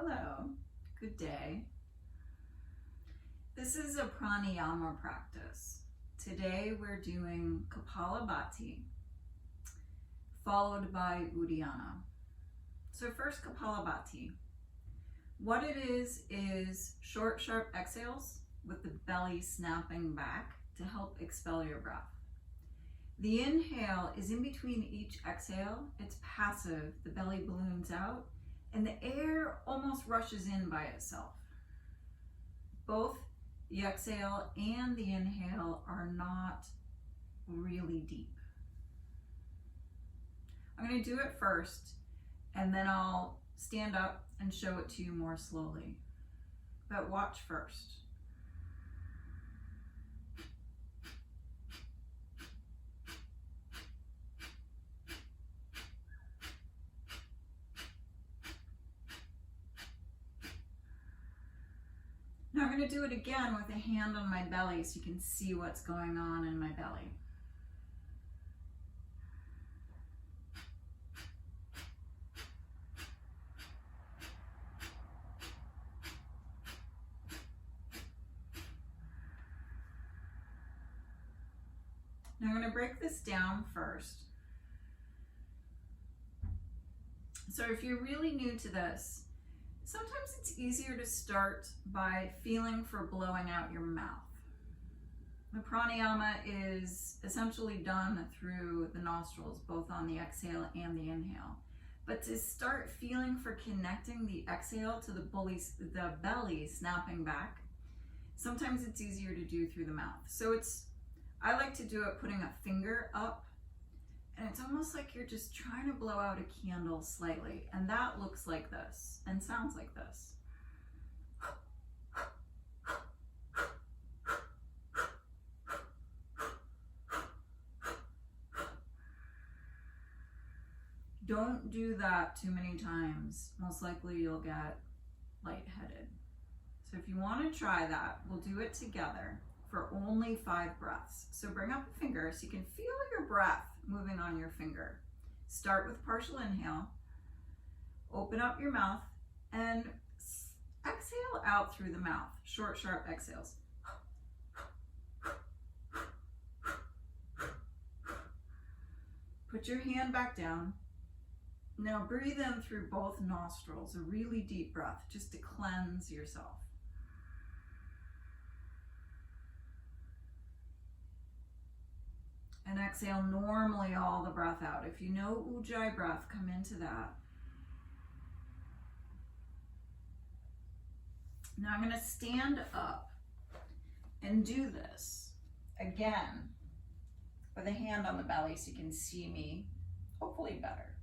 Hello, good day. This is a pranayama practice. Today we're doing Kapalabhati, followed by Uddiyana. So first Kapalabhati. What it is short, sharp exhales with the belly snapping back to help expel your breath. The inhale is in between each exhale. It's passive, the belly balloons out, and the air almost rushes in by itself. Both the exhale and the inhale are not really deep. I'm going to do it first, and then I'll stand up and show it to you more slowly. But watch first. Now I'm going to do it again with a hand on my belly so you can see what's going on in my belly. Now I'm going to break this down first. So if you're really new to this, sometimes it's easier to start by feeling for blowing out your mouth. The pranayama is essentially done through the nostrils, both on the exhale and the inhale. But to start feeling for connecting the exhale to the belly snapping back, sometimes it's easier to do through the mouth. So I like to do it putting a finger up, and it's almost like you're just trying to blow out a candle slightly, and that looks like this and sounds like this. Don't do that too many times. Most likely you'll get lightheaded. So if you want to try that, we'll do it together for only 5 breaths. So bring up a finger so you can feel your breath moving on your finger. Start with partial inhale. Open up your mouth and exhale out through the mouth. Short, sharp exhales. Put your hand back down. Now breathe in through both nostrils, a really deep breath, just to cleanse yourself. And exhale normally all the breath out. If you know Ujjayi breath, come into that. Now I'm going to stand up and do this again with a hand on the belly so you can see me, hopefully better.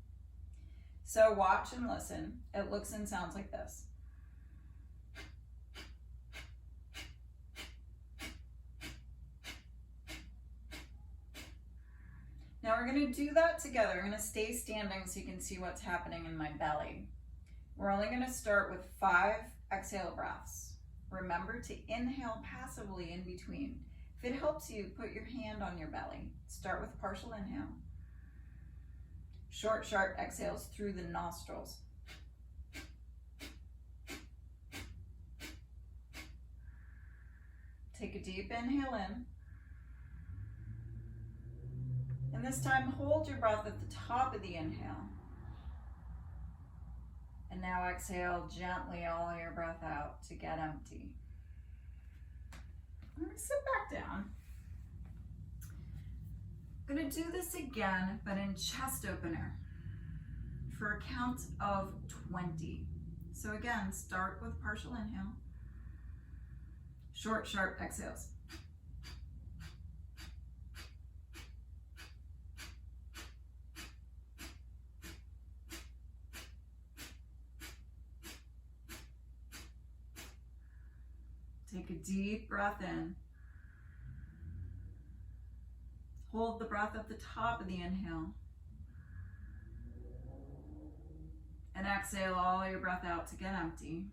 So watch and listen. It looks and sounds like this. Now we're going to do that together. I'm going to stay standing so you can see what's happening in my belly. We're only going to start with 5 exhale breaths. Remember to inhale passively in between. If it helps you, put your hand on your belly. Start with partial inhale. Short, sharp exhales through the nostrils. Take a deep inhale in. And this time, hold your breath at the top of the inhale. And now exhale gently all your breath out to get empty. I'm going to sit back down. I'm going to do this again, but in chest opener for a count of 20. So again, start with partial inhale. Short, sharp exhales. Take a deep breath in. Hold the breath at the top of the inhale. And exhale all your breath out to get empty.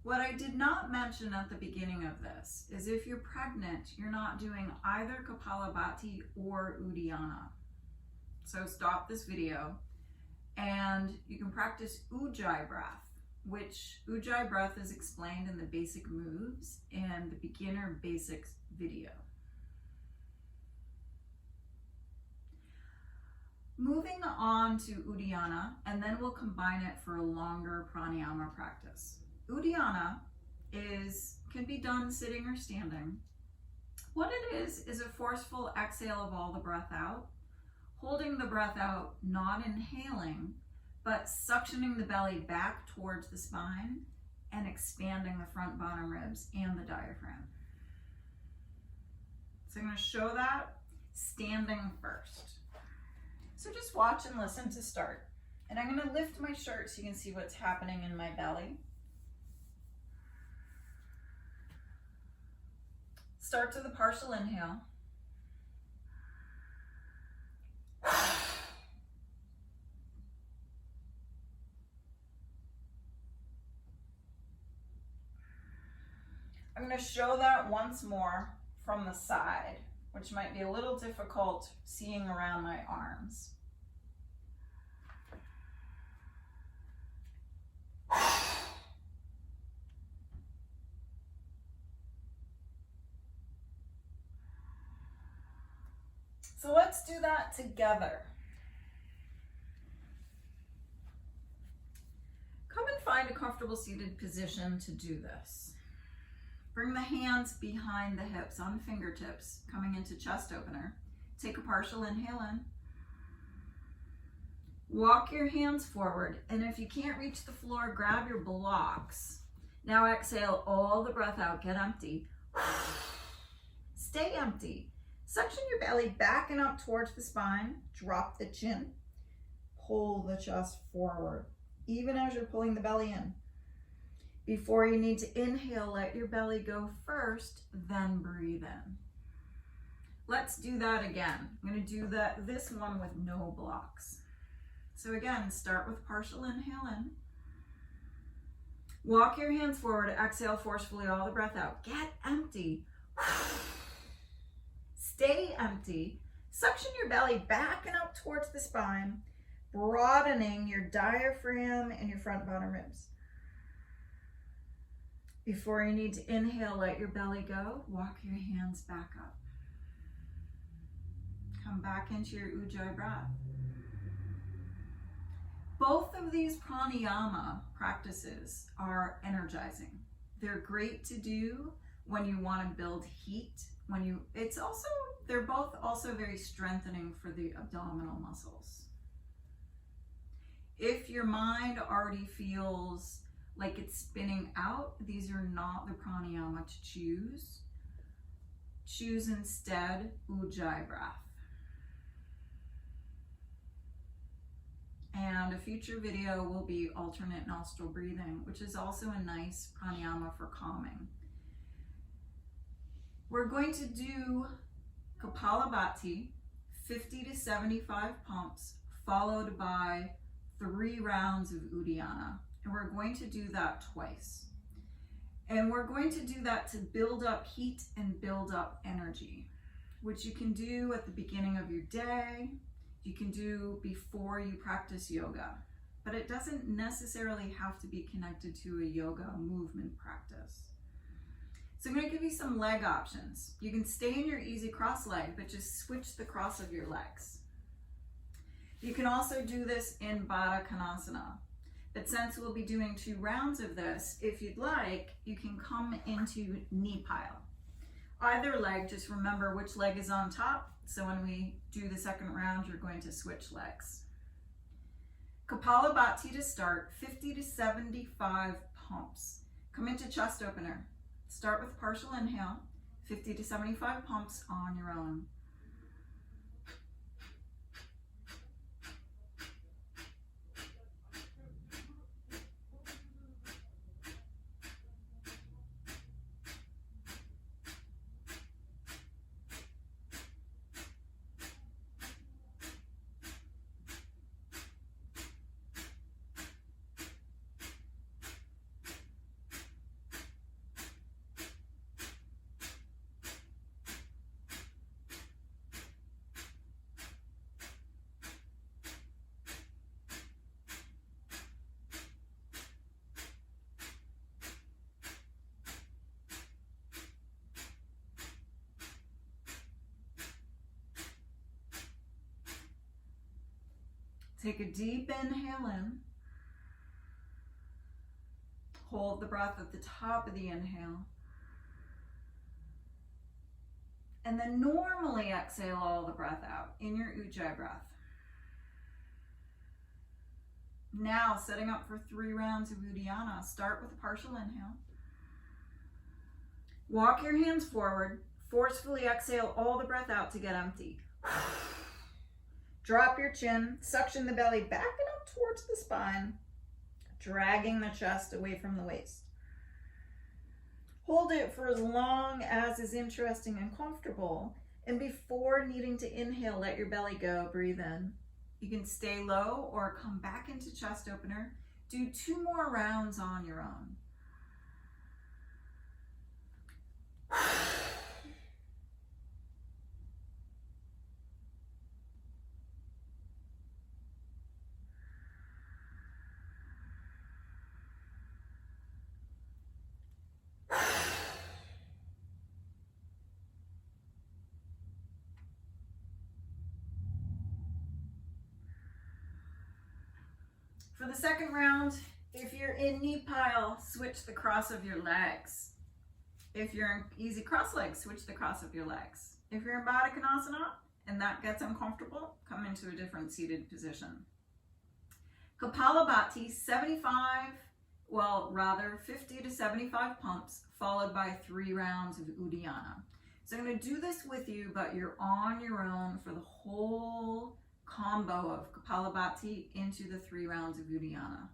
What I did not mention at the beginning of this is if you're pregnant, you're not doing either Kapalabhati or Uddiyana. So stop this video and you can practice Ujjayi breath, which Ujjayi breath is explained in the basic moves and the beginner basics video. Moving on to Uddiyana, and then we'll combine it for a longer pranayama practice. Uddiyana can be done sitting or standing. What it is a forceful exhale of all the breath out, holding the breath out, not inhaling, but suctioning the belly back towards the spine and expanding the front bottom ribs and the diaphragm. So I'm going to show that standing first. So just watch and listen to start. And I'm going to lift my shirt so you can see what's happening in my belly. Start to the partial inhale. I'm going to show that once more from the side, which might be a little difficult seeing around my arms. So let's do that together. Come and find a comfortable seated position to do this. Bring the hands behind the hips on fingertips, coming into chest opener. Take a partial inhale in. Walk your hands forward, and if you can't reach the floor, grab your blocks. Now exhale all the breath out, get empty. Stay empty. Suction your belly back and up towards the spine. Drop the chin. Pull the chest forward, even as you're pulling the belly in. Before you need to inhale, let your belly go first, then breathe in. Let's do that again. I'm going to do this one with no blocks. So again, start with partial inhale in. Walk your hands forward, exhale forcefully all the breath out. Get empty. Stay empty. Suction your belly back and up towards the spine, broadening your diaphragm and your front bottom ribs. Before you need to inhale, let your belly go. Walk your hands back up. Come back into your Ujjayi breath. Both of these pranayama practices are energizing. They're great to do when you want to build heat. They're both also very strengthening for the abdominal muscles. If your mind already feels like it's spinning out, these are not the pranayama to choose. Choose instead Ujjayi breath. And a future video will be alternate nostril breathing, which is also a nice pranayama for calming. We're going to do Kapalabhati, 50 to 75 pumps, followed by 3 rounds of Uddiyana. And we're going to do that twice. And we're going to do that to build up heat and build up energy, which you can do at the beginning of your day. You can do before you practice yoga, but it doesn't necessarily have to be connected to a yoga movement practice. So I'm going to give you some leg options. You can stay in your easy cross leg, but just switch the cross of your legs. You can also do this in Baddha Konasana. But since we'll be doing 2 rounds of this, if you'd like, you can come into knee pile. Either leg, just remember which leg is on top. So when we do the second round, you're going to switch legs. Kapalabhati to start, 50 to 75 pumps. Come into chest opener. Start with partial inhale, 50 to 75 pumps on your own. Take a deep inhale in. Hold the breath at the top of the inhale. And then normally exhale all the breath out in your Ujjayi breath. Now, setting up for 3 rounds of Uddiyana. Start with a partial inhale. Walk your hands forward. Forcefully exhale all the breath out to get empty. Drop your chin. Suction the belly back and up towards the spine, dragging the chest away from the waist. Hold it for as long as is interesting and comfortable. And before needing to inhale, let your belly go. Breathe in. You can stay low or come back into chest opener. Do 2 more rounds on your own. For the second round, if you're in knee pile, switch the cross of your legs. If you're in easy cross legs, switch the cross of your legs. If you're in Baddha Konasana and that gets uncomfortable, come into a different seated position. Kapalabhati, 50 to 75 pumps, followed by 3 rounds of Uddiyana. So I'm going to do this with you, but you're on your own for the whole combo of Kapalabhati into the 3 rounds of Uddiyana.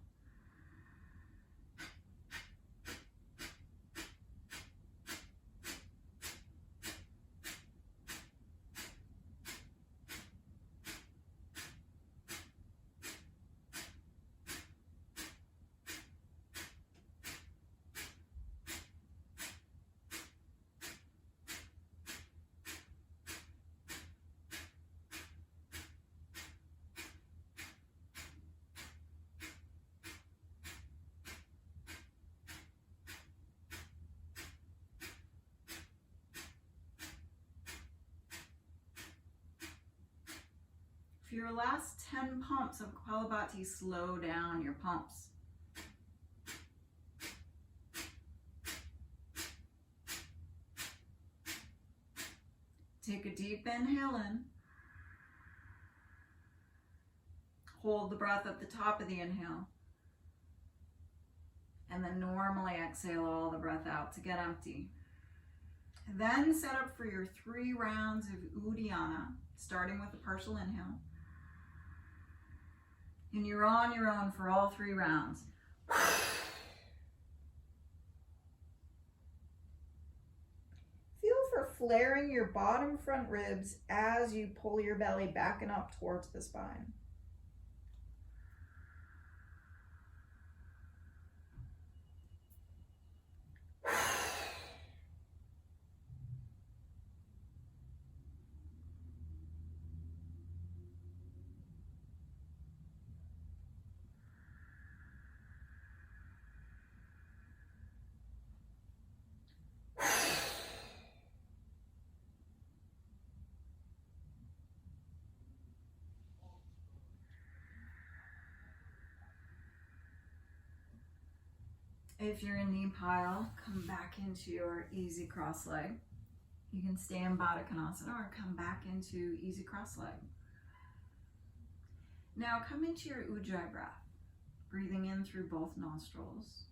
For your last 10 pumps of Kapalabhati, slow down your pumps. Take a deep inhale in. Hold the breath at the top of the inhale. And then normally exhale all the breath out to get empty. And then set up for your 3 rounds of Uddiyana, starting with a partial inhale. And you're on your own for all 3 rounds. Feel for flaring your bottom front ribs as you pull your belly back and up towards the spine. If you're in knee pile, come back into your easy cross leg. You can stay in Baddha Konasana or come back into easy cross leg. Now come into your Ujjayi breath, breathing in through both nostrils.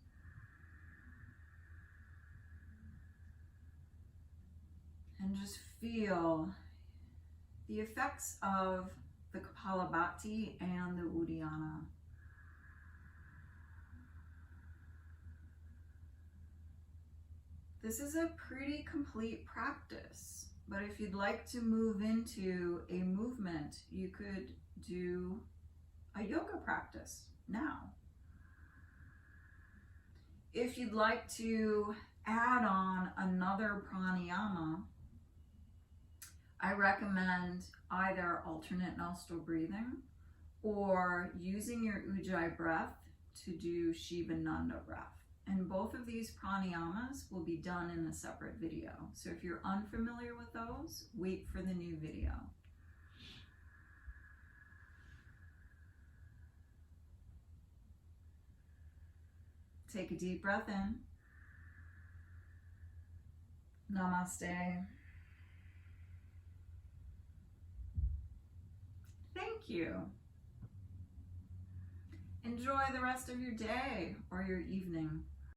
And just feel the effects of the Kapalabhati and the Uddiyana. This is a pretty complete practice, but if you'd like to move into a movement, you could do a yoga practice now. If you'd like to add on another pranayama, I recommend either alternate nostril breathing or using your Ujjayi breath to do Shivananda breath. And both of these pranayamas will be done in a separate video. So if you're unfamiliar with those, wait for the new video. Take a deep breath in. Namaste. Thank you. Enjoy the rest of your day or your evening.